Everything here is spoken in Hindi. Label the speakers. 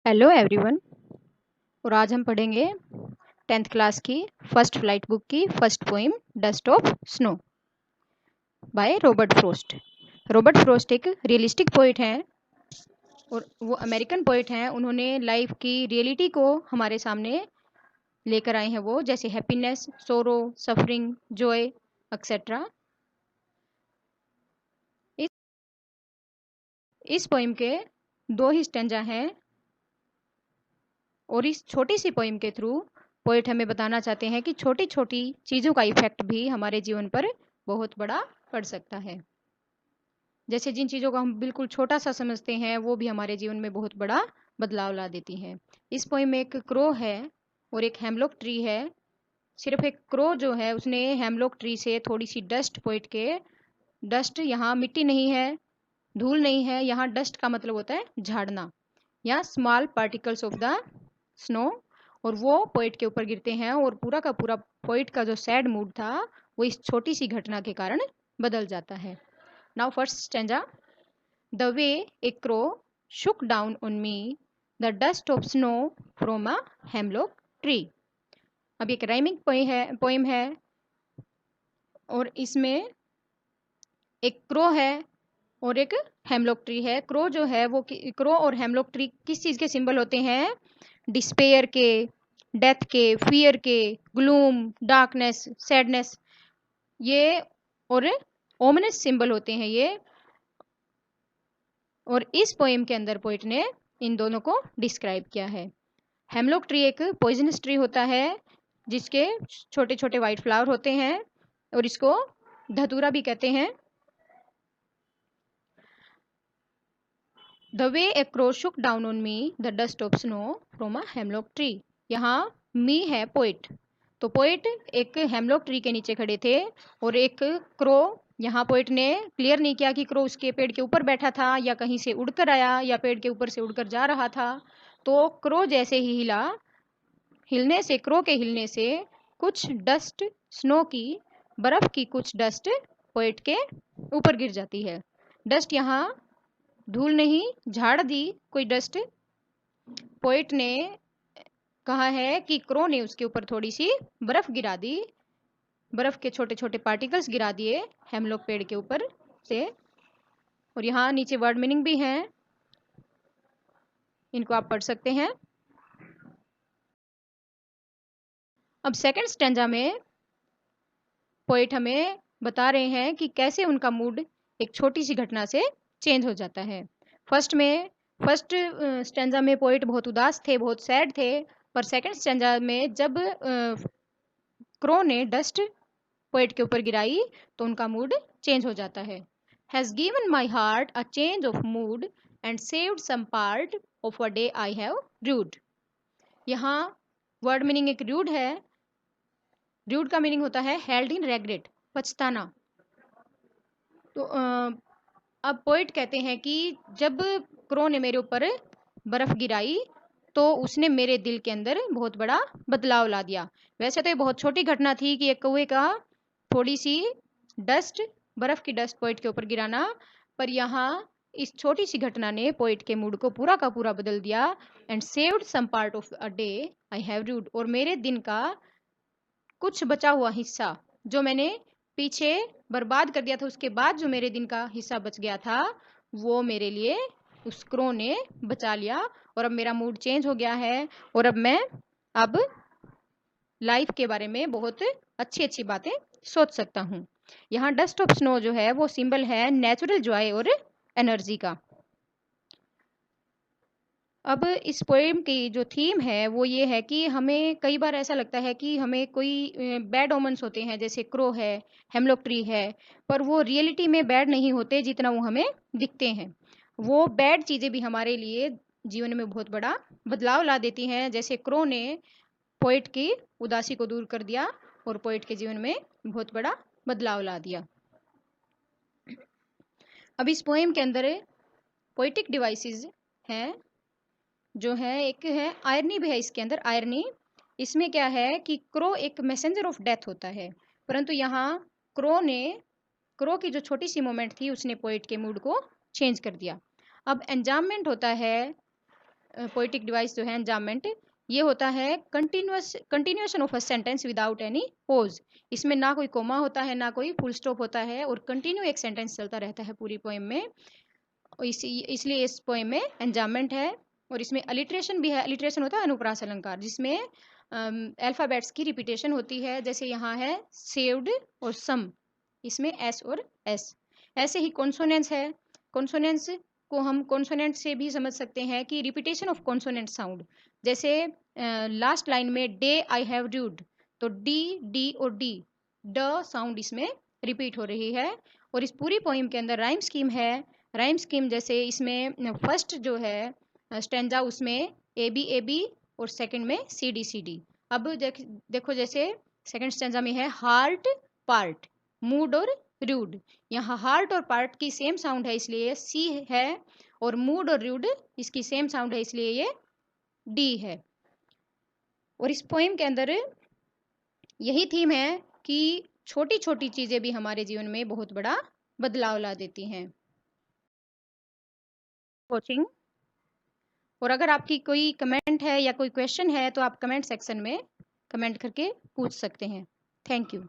Speaker 1: Hello everyone. और आज हम पढ़ेंगे 10th क्लास की फर्स्ट फ्लाइट बुक की first poem dust of snow by Robert Frost. Robert Frost एक रियलिस्टिक पोइट हैं और वो अमेरिकन पोइट हैं। उन्होंने लाइफ की रियलिटी को हमारे सामने लेकर आए हैं, वो जैसे हैप्पीनेस, सोरो, सफरिंग, जॉय एक्सेट्रा। इस इस पोइम के दो ही स्टेंजा हैं और इस छोटी सी पोइम के थ्रू पोएट हमें बताना चाहते हैं कि छोटी छोटी चीज़ों का इफेक्ट भी हमारे जीवन पर बहुत बड़ा पड़ सकता है। जैसे जिन चीज़ों को हम बिल्कुल छोटा सा समझते हैं वो भी हमारे जीवन में बहुत बड़ा बदलाव ला देती हैं। इस पोइम में एक क्रो है और एक हेमलॉक ट्री है। सिर्फ एक क्रो जो है उसने हेमलॉक ट्री से थोड़ी सी डस्ट पोइट के, डस्ट यहाँ मिट्टी नहीं है, धूल नहीं है, यहाँ डस्ट का मतलब होता है झाड़ना या small particles of the snow, और वो पोइट के ऊपर गिरते हैं और पूरा का पूरा पोइट का जो सैड मूड था वो इस छोटी सी घटना के कारण बदल जाता है। Now first stanza. The way A crow Shuk down on me the dust of snow from a hemlock tree. अब एक राइमिंग पोइम है और इसमें एक क्रो है और एक हेमलॉक ट्री है। क्रो जो है वो क्रो और हेमलॉक ट्री किस चीज़ के सिंबल होते हैं? डिस्पेयर के, डेथ के, फियर के, ग्लूम, डार्कनेस, सैडनेस, ये और ओमिनस सिंबल होते हैं ये। और इस पोएम के अंदर पोइट ने इन दोनों को डिस्क्राइब किया है। हेमलॉक ट्री एक पॉइजनस ट्री होता है जिसके छोटे छोटे वाइट फ्लावर होते हैं और इसको धतूरा भी कहते हैं। The way A crow Shuk down on me the dust of snow from a hemlock tree. यहाँ मी है पोइट, तो पोइट एक हेमलॉक ट्री के नीचे खड़े थे और एक क्रो, यहाँ पोइट ने क्लियर नहीं किया कि क्रो उसके पेड़ के ऊपर बैठा था या कहीं से उड़कर आया या पेड़ के ऊपर से उड़कर जा रहा था। तो क्रो जैसे ही हिला, हिलने से, क्रो के हिलने से कुछ डस्ट, स्नो की, बर्फ की कुछ डस्ट पोइट के ऊपर गिर जाती है। डस्ट यहाँ धूल नहीं, झाड़ दी कोई डस्ट। पोइट ने कहा है कि क्रो ने उसके ऊपर थोड़ी सी बर्फ गिरा दी, बर्फ के छोटे छोटे पार्टिकल्स गिरा दिए हेमलॉक पेड़ के ऊपर से। और यहाँ नीचे वर्ड मीनिंग भी है, इनको आप पढ़ सकते हैं। अब सेकंड स्टेंजा में पोइट हमें बता रहे हैं कि कैसे उनका मूड एक छोटी सी घटना से चेंज हो जाता है। फर्स्ट स्टेंजा में पोइट बहुत उदास थे, बहुत सैड थे, पर सेकंड स्टेंजा में जब क्रो ने डस्ट पोइट के ऊपर गिराई तो उनका मूड चेंज हो जाता है। Has given my heart a change of mood and saved some part of a day I have rued. यहाँ वर्ड मीनिंग एक रूड है। रूड का मीनिंग होता है हेल्ड इन रेग्रेट, पछताना। तो अब पोइट कहते हैं कि जब क्रो ने मेरे ऊपर बर्फ गिराई तो उसने मेरे दिल के अंदर बहुत बड़ा बदलाव ला दिया। वैसे तो ये बहुत छोटी घटना थी कि एक कौवे का थोड़ी सी डस्ट, बर्फ की डस्ट पोइट के ऊपर गिराना, पर यहाँ इस छोटी सी घटना ने पोइट के मूड को पूरा का पूरा बदल दिया। And saved some part of a day I have rued, और मेरे दिन का कुछ बचा हुआ हिस्सा जो मैंने पीछे बर्बाद कर दिया था, उसके बाद जो मेरे दिन का हिस्सा बच गया था वो मेरे लिए उस क्रो ने बचा लिया। और अब मेरा मूड चेंज हो गया है और अब लाइफ के बारे में बहुत अच्छी अच्छी बातें सोच सकता हूँ। यहाँ डस्ट ऑफ स्नो जो है वो सिंबल है नेचुरल जॉय और एनर्जी का। अब इस पोएम की जो थीम है वो ये है कि हमें कई बार ऐसा लगता है कि हमें कोई बैड ओमन्स होते हैं, जैसे क्रो है, हेमलॉक ट्री है, पर वो रियलिटी में बैड नहीं होते जितना वो हमें दिखते हैं। वो बैड चीज़ें भी हमारे लिए जीवन में बहुत बड़ा बदलाव ला देती हैं। जैसे क्रो ने पोइट की उदासी को दूर कर दिया और पोइट के जीवन में बहुत बड़ा बदलाव ला दिया। अब इस पोएम के अंदर पोइटिक डिवाइसेस हैं जो है, एक है आयरनी भी है इसके अंदर। आयरनी इसमें क्या है कि क्रो एक मैसेंजर ऑफ डेथ होता है, परंतु यहाँ क्रो की जो छोटी सी मोमेंट थी उसने पोइट के मूड को चेंज कर दिया। अब एंजाममेंट होता है पोएटिक डिवाइस जो है एंजाममेंट, ये होता है continuation of a sentence without any pose. इसमें ना कोई कोमा होता है, ना कोई फुल स्टॉप होता है, और कंटिन्यू एक सेंटेंस चलता रहता है पूरी पोएम में। इसलिए इस पोएम में एंजाममेंट है। और इसमें अलिट्रेशन भी है। अलिट्रेशन होता है अनुप्रास अलंकार, जिसमें अल्फाबेट्स की रिपीटेशन होती है। जैसे यहाँ है सेव्ड और सम, इसमें एस और एस। ऐसे ही कॉन्सोनेंट्स है। कॉन्सोनेंट्स को हम कॉन्सोनेंट से भी समझ सकते हैं कि रिपीटेशन ऑफ कॉन्सोनेंट साउंड। जैसे लास्ट लाइन में डे आई हैव ड्यूड, तो डी डी और डी, ड साउंड इसमें रिपीट हो रही है। और इस पूरी पोइम के अंदर राइम स्कीम है। राइम स्कीम जैसे इसमें फर्स्ट जो है स्टेंजा, उसमें ए बी और सेकंड में सी डी। अब देखो जैसे सेकंड स्टेंजा में है हार्ट पार्ट, मूड और रूड। यहाँ हार्ट और पार्ट की सेम साउंड है, इसलिए सी है, और मूड और रूड इसकी सेम साउंड है, इसलिए ये डी है। और इस पोएम के अंदर यही थीम है कि छोटी छोटी चीजें भी हमारे जीवन में बहुत बड़ा बदलाव ला देती हैं। कोचिंग। और अगर आपकी कोई कमेंट है या कोई क्वेश्चन है तो आप कमेंट सेक्शन में कमेंट करके पूछ सकते हैं। Thank you.